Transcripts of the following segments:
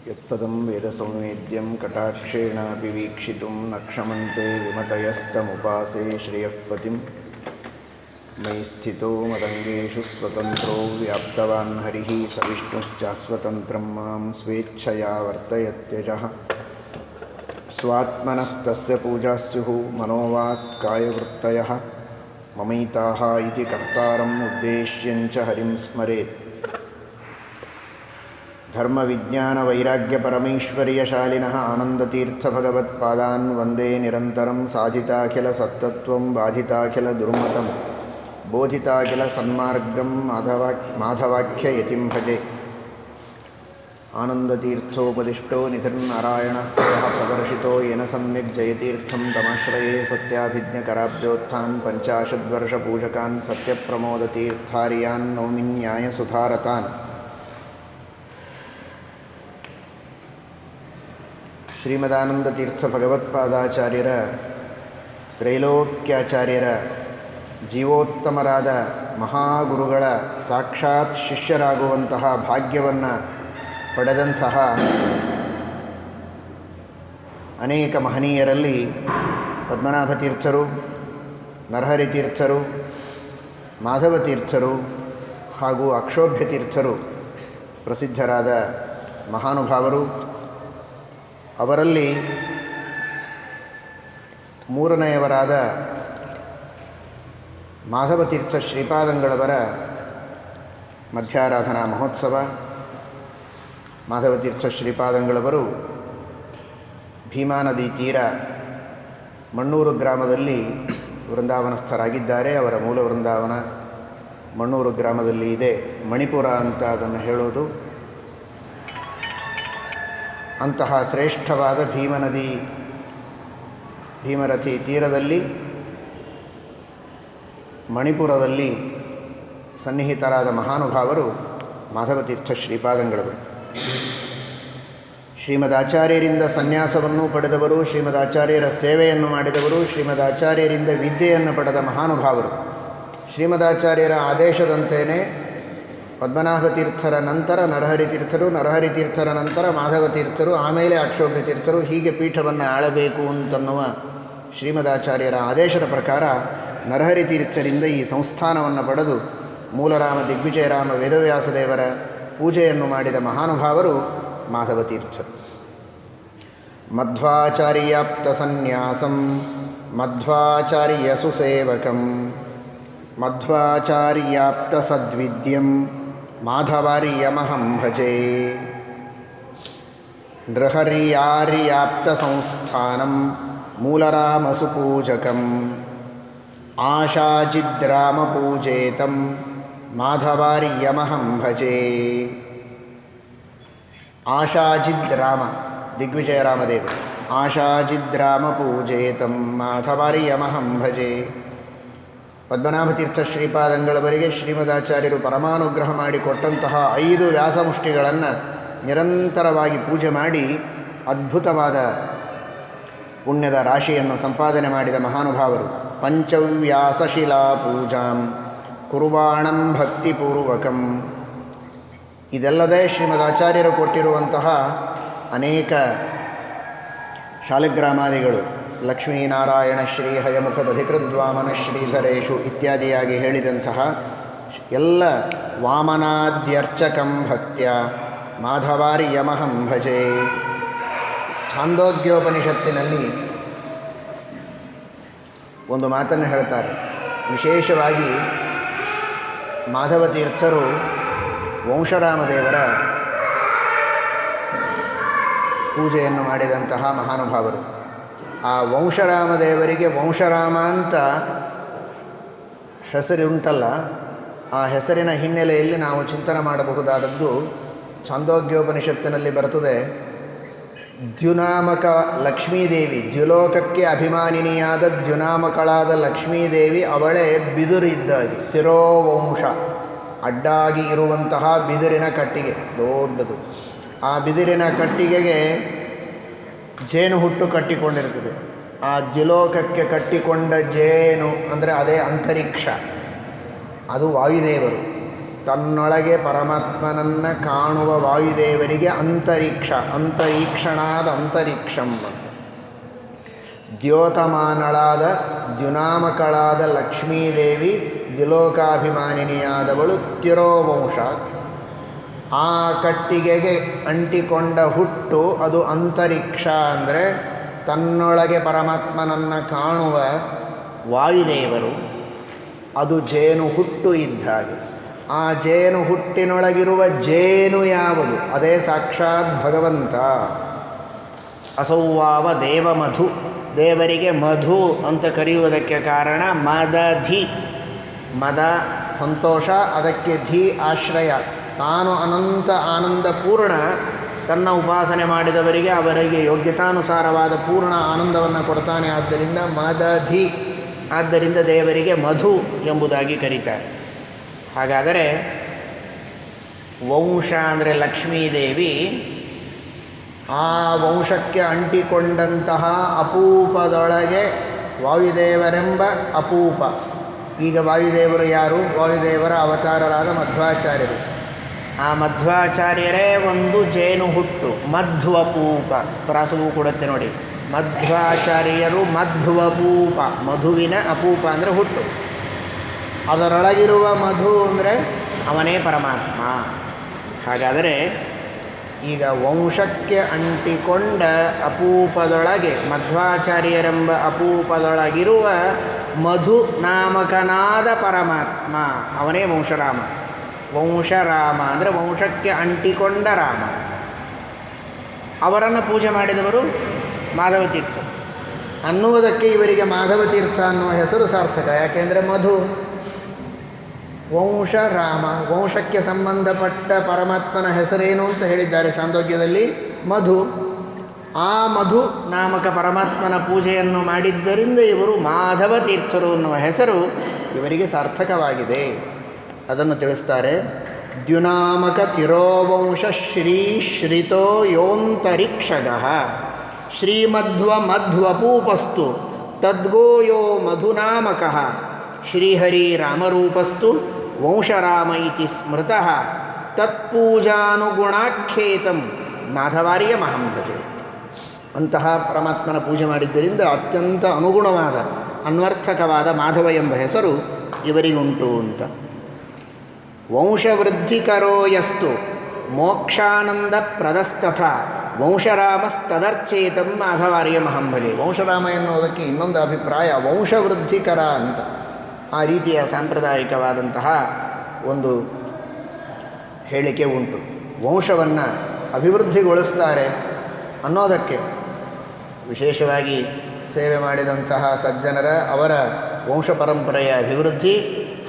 ಯತ್ಪದಂ ವೇದಸಂವೇದ್ಯಂ ಕಟಾಕ್ಷೇಣಾಪಿ ವೀಕ್ಷಿತುಂ ನ ಕ್ಷಮಂತೆ ವಿಮತಯಸ್ತಮುಪಾಸೇ ಶ್ರಿಯಃಪತಿಂ ಮಯಿ ಸ್ಥಿತೋ ಮದಂಗೇಷು ಸ್ವತಂತ್ರೋ ವ್ಯಾಪ್ತವಾನ್ ಹರಿಃ ಸ ವಿಷ್ಣುಶ್ಚಾಸ್ವತಂತ್ರಂ ಮಾಂ ಸ್ವೇಚ್ಛಯಾ ವರ್ತಯತ್ಯಜಃ ಸ್ವಾತ್ಮನಸ್ತಸ್ಯ ಪೂಜಾ ಸ್ಯುಃ ಮನೋವಾಕ್ ಕಾಯವೃತ್ತಯಃ ಮಮೈತಾಃ ಇತಿ ಕರ್ತಾರಂ ಉದ್ದೇಶ್ಯಂಚ ಹರಿಂ ಸ್ಮರೇತ್. ಧರ್ಮ ವಿಜ್ಞಾನ ವೈರಾಗ್ಯ ಪರಮೈಶ್ವರ್ಯಶಾಲಿನಃ ಆನಂದತೀರ್ಥಭಗವತ್ಪಾದಾನ್ ವಂದೇ ನಿರಂತರಂ. ಸಾಧಿತಾಖಿಲ ಸತ್ತತ್ವಂ ಬಾಧಿತಾಖಿಲ ದುರ್ಮತಂ ಬೋಧಿತಾಖಿಲ ಸನ್ಮಾರ್ಗಂ ಮಾಧವಾಖ್ಯ ಯತಿಂ ಭಜೆ. ಆನಂದತೀರ್ಥೋಪದಿಷ್ಟೋ ನಿಧಿರ್ನಾರಾಯಣಃ ಪ್ರದರ್ಶಿತೋ ಯೇನ ಸಮ್ಯಕ್ ಜಯತೀರ್ಥಂ ತಮಾಶ್ರಯೇ. ಸತ್ಯಾಭಿಜ್ಞಕರಾಬ್ಜೋತ್ಥಾನ್ ಪಂಚಾಶದ್ವರ್ಷಪೂಜಕಾನ್ ಸತ್ಯಪ್ರಮೋದತೀರ್ಥಾರ್ಯಾನ್ ನೌಮಿ ನ್ಯಾಯಸುಧಾರತಾನ್. ಶ್ರೀಮದಾನಂದತೀರ್ಥ ಭಗವತ್ಪಾದಾಚಾರ್ಯರ ತ್ರೈಲೋಕ್ಯಾಚಾರ್ಯರ ಜೀವೋತ್ತಮರಾದ ಮಹಾಗುರುಗಳ ಸಾಕ್ಷಾತ್ ಶಿಷ್ಯರಾಗುವಂತಹ ಭಾಗ್ಯವನ್ನು ಪಡೆದಂತಹ ಅನೇಕ ಮಹನೀಯರಲ್ಲಿ ಪದ್ಮನಾಭ ತೀರ್ಥರು, ನರಹರಿ ತೀರ್ಥರು, ಮಾಧವ ತೀರ್ಥರು ಹಾಗೂ ಅಕ್ಷೋಭ್ಯ ತೀರ್ಥರು ಪ್ರಸಿದ್ಧರಾದ ಮಹಾನುಭಾವರು. ಅವರಲ್ಲಿ ಮೂರನೆಯವರಾದ ಮಾಧವತೀರ್ಥ ಶ್ರೀಪಾದಂಗಳವರ ಮಧ್ಯಾರಾಧನಾ ಮಹೋತ್ಸವ. ಮಾಧವತೀರ್ಥ ಶ್ರೀಪಾದಂಗಳವರು ಭೀಮಾ ನದಿ ತೀರ ಮಣ್ಣೂರು ಗ್ರಾಮದಲ್ಲಿ ವೃಂದಾವನಸ್ಥರಾಗಿದ್ದಾರೆ. ಅವರ ಮೂಲ ವೃಂದಾವನ ಮಣ್ಣೂರು ಗ್ರಾಮದಲ್ಲಿ ಇದೆ. ಮಣಿಪುರ ಅಂತ ಅದನ್ನು ಹೇಳೋದು. ಅಂತಹ ಶ್ರೇಷ್ಠವಾದ ಭೀಮರಥಿ ತೀರದಲ್ಲಿ ಮಣಿಪುರದಲ್ಲಿ ಸನ್ನಿಹಿತರಾದ ಮಹಾನುಭಾವರು ಮಾಧವತೀರ್ಥ ಶ್ರೀಪಾದಂಗಳವರು. ಶ್ರೀಮದಾಚಾರ್ಯರಿಂದ ಸನ್ಯಾಸವನ್ನು ಪಡೆದವರು, ಶ್ರೀಮದಾಚಾರ್ಯರ ಸೇವೆಯನ್ನು ಮಾಡಿದವರು, ಶ್ರೀಮದಾಚಾರ್ಯರಿಂದ ವಿದ್ಯೆಯನ್ನು ಪಡೆದ ಮಹಾನುಭಾವರು. ಶ್ರೀಮದಾಚಾರ್ಯರ ಆದೇಶದಂತೆಯೇ ಪದ್ಮನಾಭ ತೀರ್ಥರ ನಂತರ ನರಹರಿ ತೀರ್ಥರು, ನರಹರಿ ತೀರ್ಥರ ನಂತರ ಮಾಧವ ತೀರ್ಥರು, ಆಮೇಲೆ ಅಕ್ಷೋಭ್ಯ ತೀರ್ಥರು, ಹೀಗೆ ಪೀಠವನ್ನು ಆಳಬೇಕು ಅಂತನ್ನುವ ಶ್ರೀಮದಾಚಾರ್ಯರ ಆದೇಶದ ಪ್ರಕಾರ ನರಹರಿ ತೀರ್ಥರಿಂದ ಈ ಸಂಸ್ಥಾನವನ್ನು ಪಡೆದು ಮೂಲರಾಮ ದಿಗ್ವಿಜಯರಾಮ ವೇದವ್ಯಾಸದೇವರ ಪೂಜೆಯನ್ನು ಮಾಡಿದ ಮಹಾನುಭಾವರು ಮಾಧವ ತೀರ್ಥರು. ಮಧ್ವಾಚಾರ್ಯಾಪ್ತ ಸನ್ಯಾಸಂ ಮಧ್ವಾಚಾರ್ಯ ಸುಸೇವಕಂ ಮಧ್ವಾಚಾರ್ಯಾಪ್ತ ಸದ್ವಿದ್ಯಂ ಮಾಧವಾರ್ಯಮಹಂ ಭಜೆ. ನೃಹರ್ಯಾರ್ಯಾಪ್ತ ಸಂಸ್ಥಾನಂ ಮೂಲರಾಮಸುಪೂಜಕಂ ಆಶಾಜಿದ್ರಾಮಪೂಜೇತಂ ಮಾಧವಾರ್ಯಮಹಂ ಭಜೆ. ಆಶಾಜಿದ್ರಾಮ ದಿಗ್ವಿಜಯರಾಮದೇವರು. ಆಶಾಜಿದ್ರಾಮಪೂಜೇತಂ ಮಾಧವಾರ್ಯಮಹಂ ಭಜೆ. ಪದ್ಮನಾಭತೀರ್ಥ ಶ್ರೀಪಾದಂಗಳವರಿಗೆ ಶ್ರೀಮದಾಚಾರ್ಯರು ಪರಮಾನುಗ್ರಹ ಮಾಡಿಕೊಟ್ಟಂತಹ 5 ವ್ಯಾಸಮುಷ್ಟಿಗಳನ್ನು ನಿರಂತರವಾಗಿ ಪೂಜೆ ಮಾಡಿ ಅದ್ಭುತವಾದ ಪುಣ್ಯದ ರಾಶಿಯನ್ನು ಸಂಪಾದನೆ ಮಾಡಿದ ಮಹಾನುಭಾವರು. ಪಂಚವ್ಯಾಸಶಿಲಾ ಪೂಜಾಂ ಕುರ್ವಾಣಂ ಭಕ್ತಿಪೂರ್ವಕಂ. ಇದಲ್ಲದೆ ಶ್ರೀಮದಾಚಾರ್ಯರು ಕೊಟ್ಟಿರುವಂತಹ ಅನೇಕ ಶಾಲಿಗ್ರಾಮಾದಿಗಳು, ಲಕ್ಷ್ಮೀನಾರಾಯಣ ಶ್ರೀ ಹಯಮುಖದಧಿಕೃದ್ವಾಮನ ಶ್ರೀಧರೇಶು ಇತ್ಯಾದಿಯಾಗಿ ಹೇಳಿದಂತಹ ಎಲ್ಲ ವಾಮನಾದ್ಯರ್ಚಕಂ ಭಕ್ತ್ಯ ಮಾಧವಾರ್ಯಮಹಂ ಭಜೆ. ಛಾಂದೋಗ್ಯೋಪನಿಷತ್ತಿನಲ್ಲಿ ಒಂದು ಮಾತನ್ನು ಹೇಳ್ತಾರೆ. ವಿಶೇಷವಾಗಿ ಮಾಧವ ತೀರ್ಥರು ವಂಶರಾಮದೇವರ ಪೂಜೆಯನ್ನು ಮಾಡಿದಂತಹ ಮಹಾನುಭಾವರು. ಆ ವಂಶರಾಮದೇವರಿಗೆ ವಂಶರಾಮ ಅಂತ ಹೆಸರುಂಟಲ್ಲ, ಆ ಹೆಸರಿನ ಹಿನ್ನೆಲೆಯಲ್ಲಿ ನಾವು ಚಿಂತನೆ ಮಾಡಬಹುದಾದದ್ದು ಛಾಂದೋಗ್ಯೋಪನಿಷತ್ತಿನಲ್ಲಿ ಬರುತ್ತದೆ. ದ್ಯುನಾಮಕ ಲಕ್ಷ್ಮೀದೇವಿ, ದ್ಯುಲೋಕಕ್ಕೆ ಅಭಿಮಾನಿನಿಯಾದ ದ್ಯುನಾಮಕಳಾದ ಲಕ್ಷ್ಮೀದೇವಿ, ಅವಳೇ ಬಿದುರಿದ್ದಾಗಿ ತಿರೋವಂಶ ಅಡ್ಡಾಗಿ ಇರುವಂತಹ ಬಿದಿರಿನ ಕಟ್ಟಿಗೆ ದೊಡ್ಡದು. ಆ ಬಿದಿರಿನ ಕಟ್ಟಿಗೆಗೆ ಜೇನು ಹುಟ್ಟು ಕಟ್ಟಿಕೊಂಡಿರ್ತದೆ. ಆ ದ್ಯುಲೋಕಕ್ಕೆ ಕಟ್ಟಿಕೊಂಡ ಜೇನು ಅಂದರೆ ಅದೇ ಅಂತರಿಕ್ಷ, ಅದು ವಾಯುದೇವರು. ತನ್ನೊಳಗೆ ಪರಮಾತ್ಮನನ್ನು ಕಾಣುವ ವಾಯುದೇವರಿಗೆ ಅಂತರಿಕ್ಷ, ಅಂತರೀಕ್ಷಣಾದ ಅಂತರಿಕ್ಷಂ ಅಂತ. ದ್ಯೋತಮಾನಳಾದ ದ್ಯುನಾಮಕಳಾದ ಲಕ್ಷ್ಮೀದೇವಿ ದ್ಯುಲೋಕಾಭಿಮಾನಿನಿಯಾದವಳು ತಿರೋವಂಶ. ಆ ಕಟ್ಟಿಗೆಗೆ ಅಂಟಿಕೊಂಡ ಹುಟ್ಟು ಅದು ಅಂತರಿಕ್ಷ, ಅಂದರೆ ತನ್ನೊಳಗೆ ಪರಮಾತ್ಮನನ್ನು ಕಾಣುವ ವಾಯುದೇವರು. ಅದು ಜೇನು ಹುಟ್ಟು ಇದ್ದ ಹಾಗೆ. ಆ ಜೇನು ಹುಟ್ಟಿನೊಳಗಿರುವ ಜೇನು ಯಾವುದು? ಅದೇ ಸಾಕ್ಷಾತ್ ಭಗವಂತ. ಅಸೌವಾವ ದೇವಮಧು, ದೇವರಿಗೆ ಮಧು ಅಂತ ಕರೆಯುವುದಕ್ಕೆ ಕಾರಣ ಮದಧಿ, ಮದ ಸಂತೋಷ, ಅದಕ್ಕೆ ಧಿ ಆಶ್ರಯ. ತಾನು ಅನಂತ ಆನಂದಪೂರ್ಣ, ತನ್ನ ಉಪಾಸನೆ ಮಾಡಿದವರಿಗೆ ಅವರಿಗೆ ಯೋಗ್ಯತಾನುಸಾರವಾದ ಪೂರ್ಣ ಆನಂದವನ್ನು ಕೊಡ್ತಾನೆ. ಆದ್ದರಿಂದ ಮದಧಿ, ಆದ್ದರಿಂದ ದೇವರಿಗೆ ಮಧು ಎಂಬುದಾಗಿ ಕರೀತಾರೆ. ಹಾಗಾದರೆ ವಂಶ ಅಂದರೆ ಲಕ್ಷ್ಮೀದೇವಿ, ಆ ವಂಶಕ್ಕೆ ಅಂಟಿಕೊಂಡಂತಹ ಅಪೂಪದೊಳಗೆ ವಾಯುದೇವರೆಂಬ ಅಪೂಪ. ಈಗ ವಾಯುದೇವರು ಯಾರು? ವಾಯುದೇವರ ಅವತಾರರಾದ ಮಧ್ವಾಚಾರ್ಯರು. ಆ ಮಧ್ವಾಚಾರ್ಯರೇ ಒಂದು ಜೇನು ಹುಟ್ಟು, ಮಧ್ವಪೂಪ. ಪ್ರಾಸವೂ ಕೊಡುತ್ತೆ ನೋಡಿ, ಮಧ್ವಾಚಾರ್ಯರು ಮಧ್ವಪೂಪ, ಮಧುವಿನ ಅಪೂಪ ಅಂದರೆ ಹುಟ್ಟು. ಅದರೊಳಗಿರುವ ಮಧು ಅಂದರೆ ಅವನೇ ಪರಮಾತ್ಮ. ಹಾಗಾದರೆ ಈಗ ವಂಶಕ್ಕೆ ಅಂಟಿಕೊಂಡ ಅಪೂಪದೊಳಗೆ, ಮಧ್ವಾಚಾರ್ಯರೆಂಬ ಅಪೂಪದೊಳಗಿರುವ ಮಧು ನಾಮಕನಾದ ಪರಮಾತ್ಮ ಅವನೇ ವಂಶರಾಮ. ವಂಶರಾಮ ಅಂದರೆ ವಂಶಕ್ಕೆ ಅಂಟಿಕೊಂಡ ರಾಮ. ಅವರನ್ನು ಪೂಜೆ ಮಾಡಿದವರು ಮಾಧವ ತೀರ್ಥ ಅನ್ನುವುದಕ್ಕೆ ಇವರಿಗೆ ಮಾಧವ ತೀರ್ಥ ಅನ್ನುವ ಹೆಸರು ಸಾರ್ಥಕ. ಯಾಕೆಂದರೆ ಮಧು ವಂಶರಾಮ, ವಂಶಕ್ಕೆ ಸಂಬಂಧಪಟ್ಟ ಪರಮಾತ್ಮನ ಹೆಸರೇನು ಅಂತ ಹೇಳಿದ್ದಾರೆ ಛಾಂದೋಗ್ಯದಲ್ಲಿ, ಮಧು. ಆ ಮಧು ನಾಮಕ ಪರಮಾತ್ಮನ ಪೂಜೆಯನ್ನು ಮಾಡಿದ್ದರಿಂದ ಇವರು ಮಾಧವ ತೀರ್ಥರು ಅನ್ನುವ ಹೆಸರು ಇವರಿಗೆ ಸಾರ್ಥಕವಾಗಿದೆ. ಅದನ್ನು ತಿಳಿಸ್ತಾರೆ. ದ್ಯುನಾಮಕ ತಿರೋವಂಶ ಶ್ರೀ ಶ್ರಿತೋ ಯೋಂತರಿಕ್ಷಗಃ ಶ್ರೀಮಧ್ವ ಮಧ್ವಪೂಪಸ್ತು ತದ್ಗೋಯೋ ಮಧುನಾಮಕಃ ಶ್ರೀಹರಿ ರಾಮರೂಪಸ್ತು ವಂಶರಾಮ ಇತಿ ಸ್ಮೃತಃ ತತ್ಪೂಜಾನುಗುಣಾಖ್ಯೇತಂ ಮಾಧವಾರ್ಯ ಮಹಂ ಭಜೆ. ಅಂತಹ ಪರಮಾತ್ಮನ ಪೂಜೆ ಮಾಡಿದ್ದರಿಂದ ಅತ್ಯಂತ ಅನುಗುಣವಾದ ಅನ್ವರ್ಥಕವಾದ ಮಾಧವ ಎಂಬ ಹೆಸರು ಇವರಿಗುಂಟು ಅಂತ. ವಂಶವೃದ್ಧಿಕರೋ ಯಸ್ತು ಮೋಕ್ಷಾನಂದ ಪ್ರದಸ್ತಥ ವಂಶರಾಮಸ್ತದರ್ಚೇತಂ ಮಾಧವಾರ್ಯ ಮಹಂ ಭಜೆ. ವಂಶರಾಮ ಎನ್ನುವುದಕ್ಕೆ ಇನ್ನೊಂದು ಅಭಿಪ್ರಾಯ ವಂಶವೃದ್ಧಿಕರ ಅಂತ. ಆ ರೀತಿಯ ಸಾಂಪ್ರದಾಯಿಕವಾದಂತಹ ಒಂದು ಹೇಳಿಕೆ ಉಂಟು. ವಂಶವನ್ನು ಅಭಿವೃದ್ಧಿಗೊಳಿಸ್ತಾರೆ ಅನ್ನೋದಕ್ಕೆ ವಿಶೇಷವಾಗಿ ಸೇವೆ ಮಾಡಿದಂತಹ ಸಜ್ಜನರ ಅವರ ವಂಶ ಪರಂಪರೆಯ ಅಭಿವೃದ್ಧಿ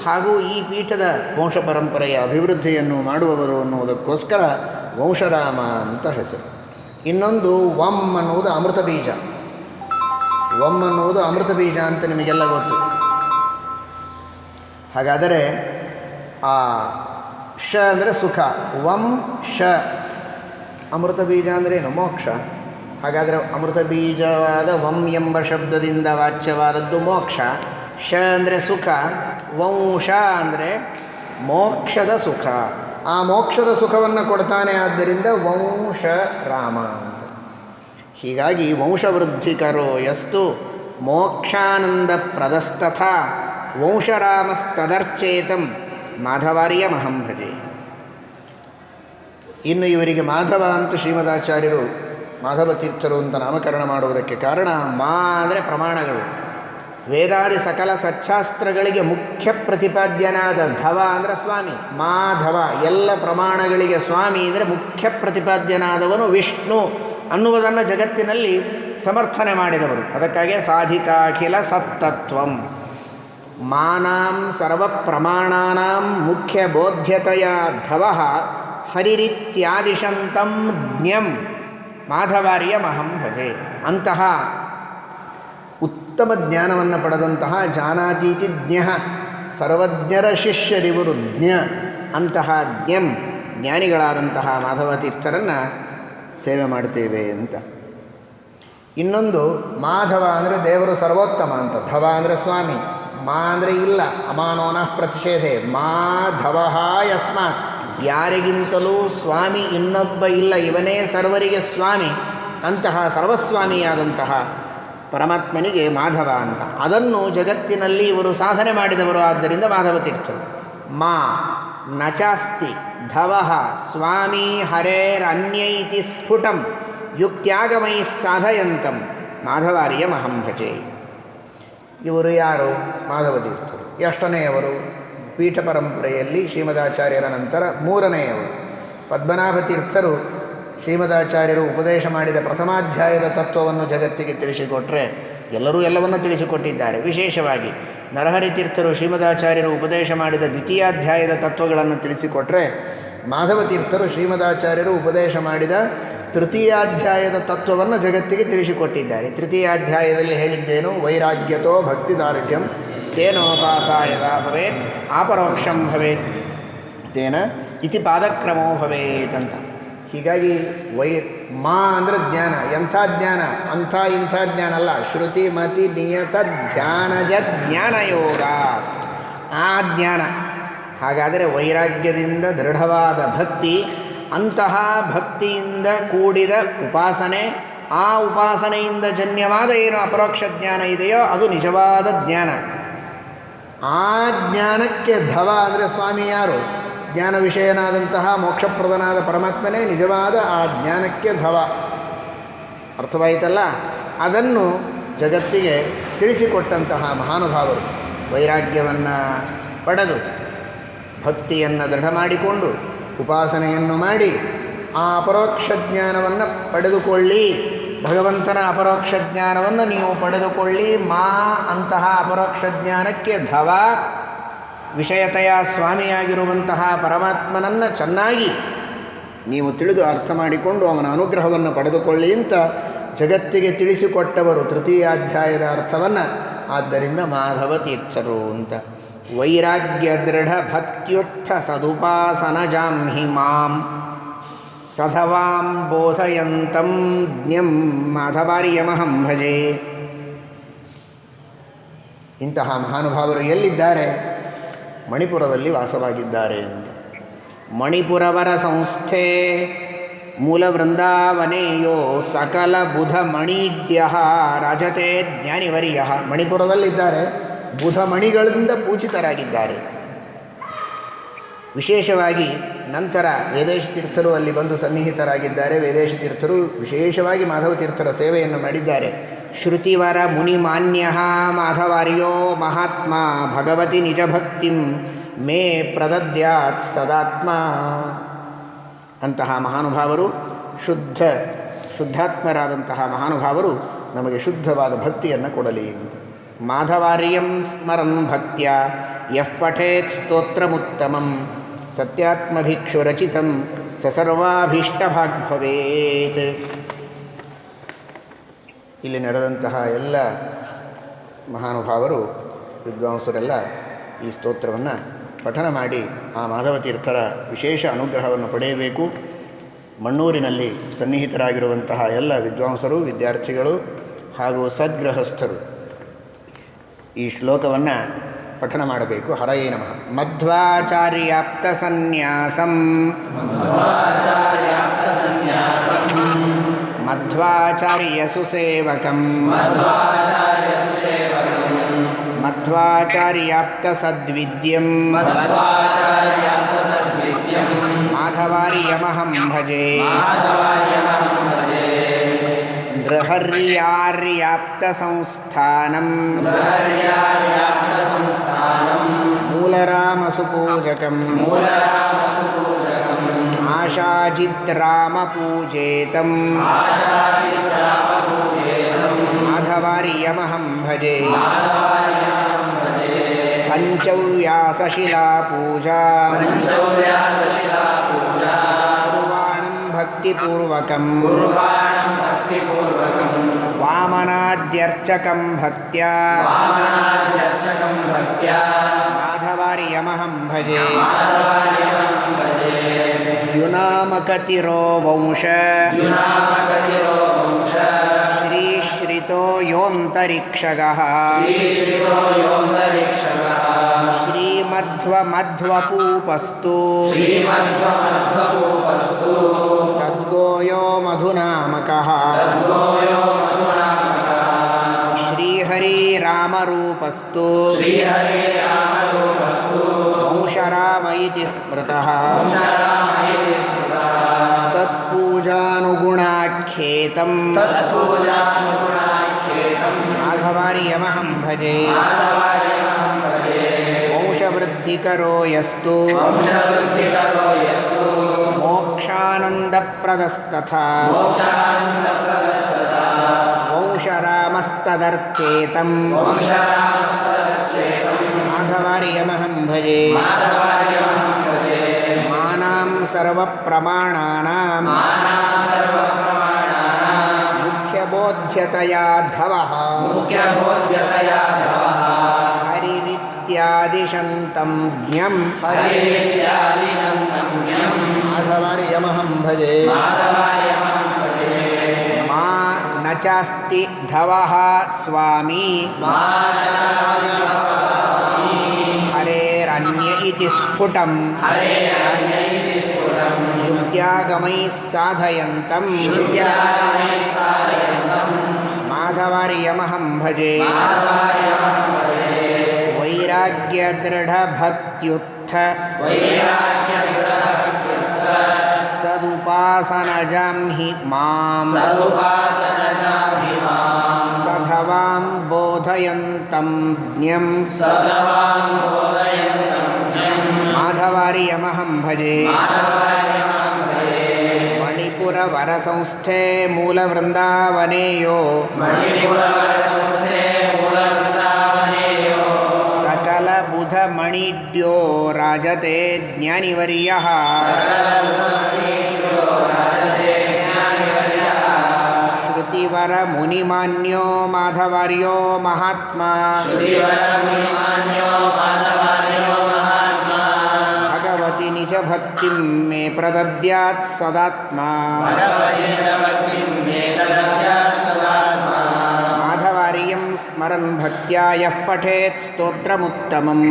ಹಾಗೂ ಈ ಪೀಠದ ವಂಶ ಪರಂಪರೆಯ ಅಭಿವೃದ್ಧಿಯನ್ನು ಮಾಡುವವರು ಅನ್ನುವುದಕ್ಕೋಸ್ಕರ ವಂಶರಾಮ ಅಂತ ಹೆಸರು. ಇನ್ನೊಂದು ವಂ ಅನ್ನುವುದು ಅಮೃತ ಬೀಜ. ವಂ ಅನ್ನುವುದು ಅಮೃತ ಬೀಜ ಅಂತ ನಿಮಗೆಲ್ಲ ಗೊತ್ತು. ಹಾಗಾದರೆ ಆ ಶ ಅಂದರೆ ಸುಖ, ವಂ ಶ. ಅಮೃತ ಬೀಜ ಅಂದ್ರೇನು? ಮೋಕ್ಷ. ಹಾಗಾದರೆ ಅಮೃತ ಬೀಜವಾದ ವಂ ಎಂಬ ಶಬ್ದದಿಂದ ವಾಚ್ಯವಾದದ್ದು ಮೋಕ್ಷ. ಶ ಅಂದರೆ ಸುಖ, ವಂಶ ಅಂದರೆ ಮೋಕ್ಷದ ಸುಖ. ಆ ಮೋಕ್ಷದ ಸುಖವನ್ನು ಕೊಡ್ತಾನೆ, ಆದ್ದರಿಂದ ವಂಶ ರಾಮ ಅಂತ. ಹೀಗಾಗಿ ವಂಶವೃದ್ಧಿಕರೋ ಯಸ್ತು ಮೋಕ್ಷಾನಂದ ಪ್ರದಸ್ತಥ ವಂಶರಾಮಸ್ತದರ್ಚೇತಂ ಮಾಧವಾರ್ಯ ಮಹಂ ಭಜೆ. ಇನ್ನು ಇವರಿಗೆ ಮಾಧವ ಅಂತ ಶ್ರೀಮದಾಚಾರ್ಯರು ಮಾಧವ ತೀರ್ಥರು ಅಂತ ನಾಮಕರಣ ಮಾಡುವುದಕ್ಕೆ ಕಾರಣ, ಮಾ ಅಂದರೆ ಪ್ರಮಾಣಗಳು. ವೇದಾದಿ ಸಕಲ ಸಚ್ಛಾಸ್ತ್ರಗಳಿಗೆ ಮುಖ್ಯ ಪ್ರತಿಪಾದ್ಯನಾದ ಧವ ಅಂದರೆ ಸ್ವಾಮಿ, ಮಾಧವ. ಎಲ್ಲ ಪ್ರಮಾಣಗಳಿಗೆ ಸ್ವಾಮಿ ಅಂದರೆ ಮುಖ್ಯ ಪ್ರತಿಪಾದ್ಯನಾದವನು ವಿಷ್ಣು ಅನ್ನುವುದನ್ನು ಜಗತ್ತಿನಲ್ಲಿ ಸಮರ್ಥನೆ ಮಾಡಿದವರು. ಅದಕ್ಕಾಗಿ ಸಾಧಿತಾಖಿಲ ಸತ್ತತ್ವಂ ಮಾನಾಂ ಸರ್ವ ಪ್ರಮಾಣಾನಾಂ ಮುಖ್ಯ ಬೋಧ್ಯತೆಯ ಧವಃ ಹರಿರಿತ್ಯಾದಿಶಂತಂ ಜ್ಞಂ ಮಾಧವಾರ್ಯ ಮಹಂ ಭಜೆ. ಅಂತಹ ಉತ್ತಮ ಜ್ಞಾನವನ್ನು ಪಡೆದಂತಹ ಜಾನಾತೀತಿ ಜ್ಞ, ಸರ್ವಜ್ಞರ ಶಿಷ್ಯರಿವರು ಜ್ಞ. ಅಂತಹ ಜ್ಞಂ ಜ್ಞಾನಿಗಳಾದಂತಹ ಮಾಧವ ತೀರ್ಥರನ್ನು ಸೇವೆ ಮಾಡ್ತೇವೆ ಅಂತ. ಇನ್ನೊಂದು ಮಾಧವ ಅಂದರೆ ದೇವರು ಸರ್ವೋತ್ತಮ ಅಂತ. ಧವ ಅಂದರೆ ಸ್ವಾಮಿ, ಮಾ ಅಂದರೆ ಇಲ್ಲ, ಅಮಾನೋನಃ ಪ್ರತಿಷೇಧೆ, ಮಾಧವ ಯಸ್ಮಾತ್, ಯಾರಿಗಿಂತಲೂ ಸ್ವಾಮಿ ಇನ್ನೊಬ್ಬ ಇಲ್ಲ, ಇವನೇ ಸರ್ವರಿಗೆ ಸ್ವಾಮಿ, ಅಂತಹ ಸರ್ವಸ್ವಾಮಿಯಾದಂತಹ ಪರಮಾತ್ಮನಿಗೆ ಮಾಧವ ಅಂತ. ಅದನ್ನು ಜಗತ್ತಿನಲ್ಲಿ ಇವರು ಸಾಧನೆ ಮಾಡಿದವರು, ಆದ್ದರಿಂದ ಮಾಧವ ತೀರ್ಥರು. ಮಾ ನಚಾಸ್ತಿ ಧವಃ ಸ್ವಾಮಿ ಹರೇರನ್ಯೈತಿ ಸ್ಫುಟಂ ಯುಕ್ತ್ಯಾಗಮೈ ಸಾಧಯಂತಂ ಮಾಧವಾರ್ಯಮಹಂ ಭಜೆ. ಇವರು ಯಾರು? ಮಾಧವ ತೀರ್ಥರು. ಎಷ್ಟನೆಯವರು? ಪೀಠ ಪರಂಪರೆಯಲ್ಲಿ ಶ್ರೀಮದಾಚಾರ್ಯರ ನಂತರ ಮೂರನೆಯವರು. ಪದ್ಮನಾಭ ತೀರ್ಥರು ಶ್ರೀಮದಾಚಾರ್ಯರು ಉಪದೇಶ ಮಾಡಿದ ಪ್ರಥಮಾಧ್ಯಾಯದ ತತ್ವವನ್ನು ಜಗತ್ತಿಗೆ ತಿಳಿಸಿಕೊಟ್ಟರೆ ಎಲ್ಲರೂ ಎಲ್ಲವನ್ನೂ ತಿಳಿಸಿಕೊಟ್ಟಿದ್ದಾರೆ. ವಿಶೇಷವಾಗಿ ನರಹರಿ ತೀರ್ಥರು ಶ್ರೀಮದಾಚಾರ್ಯರು ಉಪದೇಶ ಮಾಡಿದ ದ್ವಿತೀಯಾಧ್ಯಾಯದ ತತ್ವಗಳನ್ನು ತಿಳಿಸಿಕೊಟ್ಟರೆ, ಮಾಧವ ತೀರ್ಥರು ಶ್ರೀಮದಾಚಾರ್ಯರು ಉಪದೇಶ ಮಾಡಿದ ತೃತೀಯಾಧ್ಯಾಯದ ತತ್ವವನ್ನು ಜಗತ್ತಿಗೆ ತಿಳಿಸಿಕೊಟ್ಟಿದ್ದಾರೆ. ತೃತೀಯಾಧ್ಯಾಯದಲ್ಲಿ ಹೇಳಿದ್ದೇನು? ವೈರಾಗ್ಯತೋ ಭಕ್ತಿದಾರ್ಢ್ಯಂ ತೇನೋಪಾಸಾಯದ ಭವೇತ್ ಆಪರೋಕ್ಷಂ ಭವೇತ್ ತೇನ ಇತಿ ಪಾದಕ್ರಮೋ ಭವೇತ್ ಅಂತ. ಹೀಗಾಗಿ ಮಾ ಅಂದರೆ ಜ್ಞಾನ. ಎಂಥ ಜ್ಞಾನ? ಅಂಥ ಇಂಥ ಜ್ಞಾನ ಅಲ್ಲ, ಶ್ರುತಿ ಮತಿ ನಿಯತ ಧ್ಯಾನಜ ಜ್ಞಾನಯೋಗ, ಆ ಜ್ಞಾನ. ಹಾಗಾದರೆ ವೈರಾಗ್ಯದಿಂದ ದೃಢವಾದ ಭಕ್ತಿ, ಅಂತಹ ಭಕ್ತಿಯಿಂದ ಕೂಡಿದ ಉಪಾಸನೆ, ಆ ಉಪಾಸನೆಯಿಂದ ಜನ್ಯವಾದ ಏನು ಅಪರೋಕ್ಷ ಜ್ಞಾನ ಇದೆಯೋ ಅದು ನಿಜವಾದ ಜ್ಞಾನ. ಆ ಜ್ಞಾನಕ್ಕೆ ಧವ ಅಂದರೆ ಸ್ವಾಮಿ ಯಾರು? ಜ್ಞಾನ ವಿಷಯನಾದಂತಹ ಮೋಕ್ಷಪ್ರದನಾದ ಪರಮಾತ್ಮನೇ ನಿಜವಾದ ಆ ಜ್ಞಾನಕ್ಕೆ ಧವ. ಅರ್ಥವಾಯಿತಲ್ಲ? ಅದನ್ನು ಜಗತ್ತಿಗೆ ತಿಳಿಸಿಕೊಟ್ಟಂತಹ ಮಹಾನುಭಾವರು ವೈರಾಗ್ಯವನ್ನು ಪಡೆದು ಭಕ್ತಿಯನ್ನು ದೃಢ ಮಾಡಿಕೊಂಡು ಉಪಾಸನೆಯನ್ನು ಮಾಡಿ ಆ ಅಪರೋಕ್ಷ ಜ್ಞಾನವನ್ನು ಪಡೆದುಕೊಳ್ಳಿ. ಭಗವಂತನ ಅಪರೋಕ್ಷ ಜ್ಞಾನವನ್ನು ನೀವು ಪಡೆದುಕೊಳ್ಳಿ. ಮಾ ಅಂತಹ ಅಪರೋಕ್ಷ ಜ್ಞಾನಕ್ಕೆ ಧವ, ವಿಷಯತೆಯ ಸ್ವಾಮಿಯಾಗಿರುವಂತಹ ಪರಮಾತ್ಮನನ್ನು ಚೆನ್ನಾಗಿ ನೀವು ತಿಳಿದು ಅರ್ಥ ಮಾಡಿಕೊಂಡು ಅವನ ಅನುಗ್ರಹವನ್ನು ಪಡೆದುಕೊಳ್ಳಿ ಅಂತ ಜಗತ್ತಿಗೆ ತಿಳಿಸಿಕೊಟ್ಟವರು ತೃತೀಯಾಧ್ಯಾಯದ ಅರ್ಥವನ್ನು. ಆದ್ದರಿಂದ ಮಾಧವ ತೀರ್ಥರು ಅಂತ. ವೈರಾಗ್ಯ ದೃಢ ಭಕ್ತ್ಯುತ್ಥ ಸದುಪಾಸನಜಾಂ ಹಿ ಮಾಂ ಸಧವಾಂ ಬೋಧಯಂತಂ ಜ್ಞಂ ಮಾಧವಾರ್ಯಮಹಂ ಭಜೆ. ಇಂತಹ ಮಹಾನುಭಾವರು ಎಲ್ಲಿದ್ದಾರೆ? ಮಣಿಪುರದಲ್ಲಿ ವಾಸವಾಗಿದ್ದಾರೆ ಅಂತ. ಮಣಿಪುರವರ ಸಂಸ್ಥೆ ಮೂಲ ವೃಂದಾವನೆಯೋ ಸಕಲ ಬುಧ ಮಣಿಡ್ಯ ರಾಜತೆ ಜ್ಞಾನಿವರ್ಯ. ಮಣಿಪುರದಲ್ಲಿದ್ದಾರೆ, ಬುಧ ಮಣಿಗಳಿಂದ ಪೂಜಿತರಾಗಿದ್ದಾರೆ. ವಿಶೇಷವಾಗಿ ನಂತರ ವೇದೇಶ ತೀರ್ಥರು ಅಲ್ಲಿ ಬಂದು ಸನ್ನಿಹಿತರಾಗಿದ್ದಾರೆ. ವೇದೇಶ ತೀರ್ಥರು ವಿಶೇಷವಾಗಿ ಮಾಧವ ತೀರ್ಥರ ಸೇವೆಯನ್ನು ಮಾಡಿದ್ದಾರೆ. ಶ್ರುತಿವರ ಮುನಿಮಾನ್ಯ ಮಾಧವಾರ್ಯೋ ಮಹಾತ್ಮ ಭಗವತಿ ನಿಜಭಕ್ತಿಂ ಮೇ ಪ್ರದದ್ಯಾತ್ ಸದಾತ್ಮ. ಅಂತಹ ಮಹಾನುಭಾವರು ಶುದ್ಧಾತ್ಮರಾದಂತಹ ಮಹಾನುಭಾವರು ನಮಗೆ ಶುದ್ಧವಾದ ಭಕ್ತಿಯನ್ನು ಕೊಡಲಿ ಅಂತ. ಮಾಧವಾರ್ಯಂ ಸ್ಮರನ್ ಭಕ್ತ್ಯ ಯಃ ಪಠೇತ್ ಸ್ತೋತ್ರಮುತ್ತಮಂ ಸತ್ಯಾತ್ಮಭಿಕ್ಷುರಚಿತಂ ಸರ್ವಾಭೀಷ್ಟಭಾಗ್ ಭವೇತ್. ಇಲ್ಲಿ ನಡೆದಂತಹ ಎಲ್ಲ ಮಹಾನುಭಾವರು ವಿದ್ವಾಂಸರೆಲ್ಲ ಈ ಸ್ತೋತ್ರವನ್ನು ಪಠನ ಮಾಡಿ ಆ ಮಾಧವ ತೀರ್ಥರ ವಿಶೇಷ ಅನುಗ್ರಹವನ್ನು ಪಡೆಯಬೇಕು. ಮಣ್ಣೂರಿನಲ್ಲಿ ಸನ್ನಿಹಿತರಾಗಿರುವಂತಹ ಎಲ್ಲ ವಿದ್ವಾಂಸರು, ವಿದ್ಯಾರ್ಥಿಗಳು ಹಾಗೂ ಸದ್ಗೃಹಸ್ಥರು ಈ ಶ್ಲೋಕವನ್ನು ಪಠನ ಮಾಡಬೇಕು. ಹರಯೇ ನಮಃ. ಮಧ್ವಾಚಾರ್ಯಾಪ್ತ ಸನ್ಯಾಸಂ ಮಧ್ವಾಚಾರ್ಯ ಸುಸೇವಕಂ ಮಧ್ವಾಚಾರ್ಯಾಪ್ತ ಸದ್ವಿದ್ಯಂ ಮಾಧವಾರ್ಯಮಹಂ ಭಜೆ. ನೃಹರ್ಯಾರ್ಯಾಪ್ತ ಸಂಸ್ಥಾನಂ ಮೂಲರಾಮಸುಪೂಜಕಂ ಆಶಾಜಿದ್ರಾಮಪೂಜೇತಂ ಮಾಧವಾರ್ಯಮಹಂ ಭಜೆ. ಪಂಚವ್ಯಾಸಶಿಲಾಪೂಜಾ ಕುರ್ವಾಣಂ ಭಕ್ತಿಪೂರ್ವಕಂ ವಾಮನಾದ್ಯರ್ಚಕಂ ಭಕ್ತ್ಯಾ ಮಾಧವಾರ್ಯಮಹಂ ಭಜೆ. ದ್ಯುನಾಮಕತಿರೋ ವಂಶ ಶ್ರೀಶ್ರಿತೋ ಯೋ ಯೋऽन्तರಿಕ್ಷಗಃ ಶ್ರೀಮಧ್ವಮಧ್ವಪೂಪಸ್ತು ತದ್ಗೋಯೋ ಮಧುನಾಮಕಃ ಶ್ರೀಹರಿರಾಮರೂಪಸ್ತು ವಂಶರಾಮ ಇತಿ ಸ್ಮೃತಃ ತತ್ಪೂಜಾನುಗುಣಾಖ್ಯೇತಂ ಮಾಘವಾರ್ಯಮಹಂ ಭಜೆ ವಂಶವೃದ್ಧಿಕರೋ ಯಸ್ತು ಮೋಕ್ಷಾನಂದಪ್ರದಸ್ತಥಾ ವಂಶರಾಮಸ್ತದರ್ಚೇತಂ ಮಾಘವಾರ್ಯಮಹಂ ಭಜೆ ಮಾನಾಂ ಸರ್ವಪ್ರಮಾಣಾನಾಂ ಮುಖ್ಯಬೋಧ್ಯತಯಾ ಧವಃ ಹರಿರಿತ್ಯಾದಿಶಂತಂ ಜ್ಞಂ ಮಾಧವಾರ್ಯಮಹಂ ಭಜೆ ಮಾ ನ ಚಾಸ್ತಿ ಧವಃ ಸ್ವಾಮಿ ಹರೇರನ್ಯ ಇತಿ ಸ್ಫುಟಂ ಯುಕ್ತ್ಯಾಗಮೈಃ ಸಾಧಯಂತಂ ಮಾಧವಾರ್ಯಮಹಂ ಭಜೆ ವೈರಾಗ್ಯದೃಢಭಕ್ತ್ಯುತ್ಥ ಸದುಪಾಸನಜಾಂ ಹಿ ಮಾಂ ಸಧವಾಂ ಬೋಧಯಂತಂ ಜ್ಞಂ ಮಾಧವಾರ್ಯಮಹಂ ಭಜೆ ಮಣಿಪುರವರಸಂಸ್ಥೆ ಮೂಲವೃಂದಾವನೇಯೋ सकलबुधमणिड्यो राजते ज्ञानिवर्यः श्रुतिवरमुनिमान्यो माधवार्यो महात्मा भगवति निजभक्तिं मे प्रदद्यात् सदात्मा माधवार्यं स्मरन् भक्त्या यः पठेत् स्तोत्रमुत्तमम्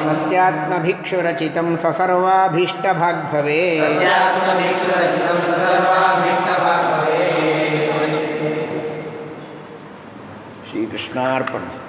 सत्यात्मभिक्षुरचितं ससर्वाभीष्टभाग् भवेत् श्रीकृष्णार्पणम्।